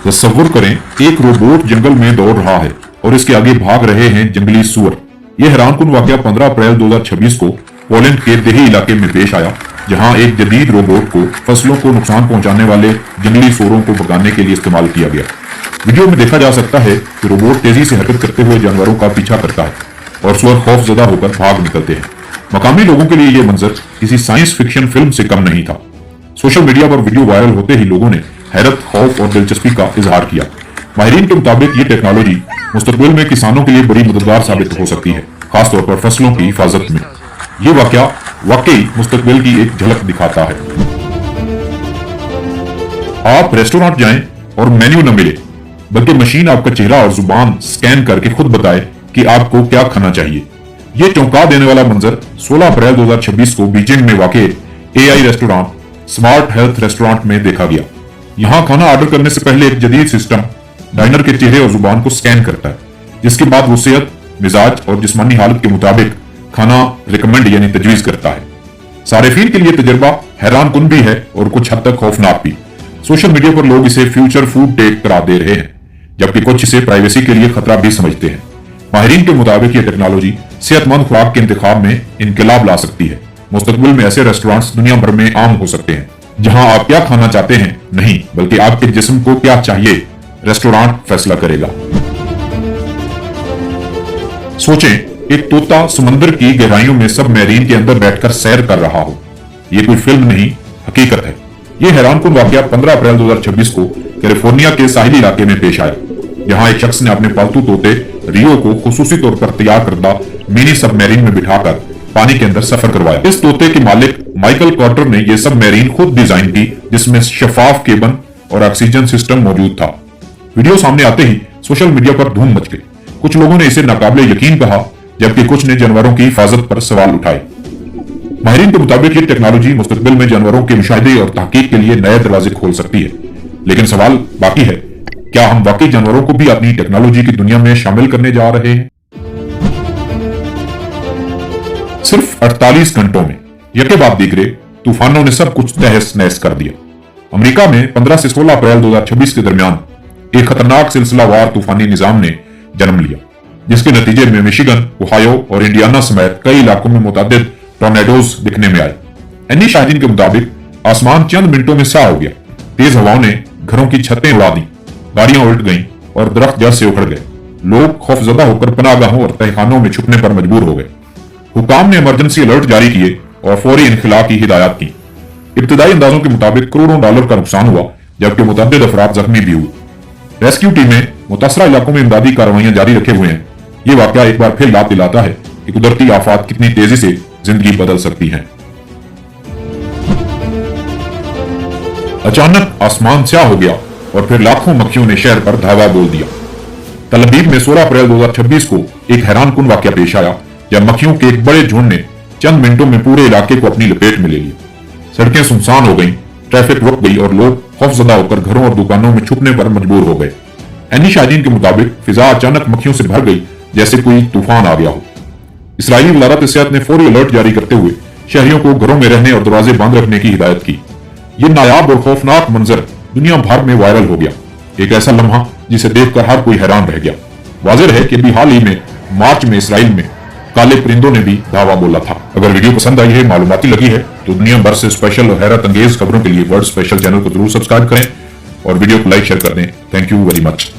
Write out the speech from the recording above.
तसव्वुर करें, एक रोबोट जंगल में दौड़ रहा है और इसके आगे भाग रहे हैं जंगली सूअर। यह हैरानकुन वाकया 15 अप्रैल 2026 को पोलैंड के देही इलाके में पेश आया, जहां एक जदीद रोबोट को फसलों को नुकसान पहुंचाने वाले जंगली सूअरों को भगाने के लिए इस्तेमाल किया गया। वीडियो में देखा जा सकता है कि रोबोट तेजी से हरकत करते हुए जानवरों का पीछा करता है और सूअर खौफजदा होकर भाग निकलते हैं। मकामी लोगों के लिए यह मंजर किसी साइंस फिक्शन फिल्म से कम नहीं था। सोशल मीडिया पर वीडियो वायरल होते ही लोगों ने हैरत, खौफ और दिलचस्पी का इजहार किया। माहिरीन के मुताबिक ये टेक्नोलॉजी मुस्तकबिल में किसानों के लिए बड़ी मददगार साबित हो सकती है, खासतौर पर फसलों की हिफाजत में। ये वाकया वाकई मुस्तकबिल की एक झलक दिखाता है। आप रेस्टोरेंट जाएं और मेन्यू न मिले, बल्कि मशीन आपका चेहरा और जुबान स्कैन करके खुद बताए कि आपको क्या खाना चाहिए। ये चौंका देने वाला मंजर 16 अप्रैल 2026 को बीजिंग में वाक़ AI restaurant smart health restaurant में देखा गया। यहां खाना ऑर्डर करने से पहले एक जदीद सिस्टम डाइनर के चेहरे और जुबान को स्कैन करता है, जिसके बाद वो सेहत, मिजाज और जिस्मानी हालत के मुताबिक खाना रिकमेंड यानी तजवीज करता है। सारिफीन के लिए तजर्बा हैरानकुन भी है और कुछ हद तक खौफनाक भी। सोशल मीडिया पर लोग इसे फ्यूचर फूड टेक करार दे रहे हैं, जबकि कुछ इसे प्राइवेसी के लिए खतरा भी समझते हैं। माहिरीन के मुताबिक ये टेक्नोलॉजी सेहतमंद खुराक के इंतखाब में इनकलाब ला सकती है। मुस्तकबिल में ऐसे रेस्टोरेंट्स दुनिया भर में आम हो सकते हैं, जहां आप क्या खाना चाहते हैं नहीं, बल्कि आपके जिस्म को क्या चाहिए, रेस्टोरेंट फैसला करेगा। सोचें, एक तोता समंदर की गहराइयों में सबमरीन के अंदर बैठकर सैर कर रहा हो। यह कोई फिल्म नहीं, हकीकत है। यह हैरानकुन वाकया 15 अप्रैल 2026 को कैलिफोर्निया के साहिली इलाके में पेश आया, जहां एक शख्स ने अपने पालतू तोते रियो को खुसूसी तौर पर तैयार करदा मिनी सबमरीन में बिठाकर पानी के अंदर सफर करवाया। इस तोते के मालिक माइकल कार्टर ने यह सबमरीन खुद डिजाइन की, जिसमें शफाफ केबन और ऑक्सीजन सिस्टम मौजूद था। वीडियो सामने आते ही सोशल मीडिया पर धूम मच गई। कुछ लोगों ने इसे नाकाबिले यकीन कहा, जबकि कुछ ने जानवरों की हिफाजत पर सवाल उठाए। माहिरीन के मुताबिक ये टेक्नोलॉजी मुस्तकबिल में जानवरों के मुशाहिदे और तहकीक के लिए नए दरवाजे खोल सकती है। लेकिन सवाल बाकी है, क्या हम वाकई जानवरों को भी अपनी टेक्नोलॉजी की दुनिया में शामिल करने जा रहे हैं? सिर्फ 48 घंटों में यके बाद दीगरे तूफानों ने सब कुछ तहस नहस कर दिया। अमेरिका में 15 से 16 अप्रैल 2026 के दरमियान एक खतरनाक सिलसिलावार तूफानी निजाम ने जन्म लिया, जिसके नतीजे में मिशिगन, ओहायो और इंडियाना समेत कई इलाकों में मुतअद्दिद टॉर्नेडोज दिखने में आए। एनी शाहिदीन के मुताबिक आसमान चंद मिनटों में साफ हो गया। तेज हवाओं ने घरों की छतें उड़ा दी, गाड़ियां उलट गईं और दरख्त जड़ से उखड़ गए। लोग खौफजदा होकर पनाहगाहों और तहखानों में छुपने पर मजबूर हो गए। हुकाम ने इमरजेंसी अलर्ट जारी किए और फौरी इनखला की हिदायत की। इब्तदाई अंदाजों के मुताबिक करोड़ों डॉलर का नुकसान हुआ, जबकि मुतअद्दिद अफराद जख्मी भी हुए। रेस्क्यू टीमें मुतासरा इलाकों में इमदादी कार्रवाइयां जारी रखे हुए हैं। ये वाकया एक बार फिर याद दिलाता है कि कुदरती आफात कितनी तेजी से जिंदगी बदल सकती हैं। अचानक आसमान स्याह हो गया और फिर लाखों मक्खियों ने शहर पर धावा बोल दिया। तल अवीव में 16 अप्रैल 2026 को एक हैरानकुन वाकया पेश आया, जब मक्खियों के एक बड़े झुंड ने चंद मिनटों में पूरे इलाके को अपनी लपेट में ले लिया। सड़कें सुनसान हो गईं, ट्रैफिक रुक गई और लोग खौफजदा होकर घरों और दुकानों में छुपने पर मजबूर हो गए। एनी शाहिदीन के मुताबिक फिजा अचानक मक्खियों से भर गई, जैसे कोई तूफान आ गया हो। इस्राईली वजारत सेहत ने फौरी अलर्ट जारी करते हुए शहरियों को घरों में रहने और दरवाजे बंद रखने की हिदायत की। यह नायाब और खौफनाक मंजर दुनिया भर में वायरल हो गया, एक ऐसा लम्हा जिसे देखकर हर कोई हैरान रह गया। वाज़ेह है कि अभी हाल ही में मार्च में इसराइल में काले परिंदों ने भी धावा बोला था। अगर वीडियो पसंद आई है, मालूमाती लगी है, तो दुनिया भर से स्पेशल और हैरत अंगेज खबरों के लिए वर्ल्ड स्पेशल चैनल को जरूर सब्सक्राइब करें और वीडियो को लाइक शेयर कर दें। Thank you very much.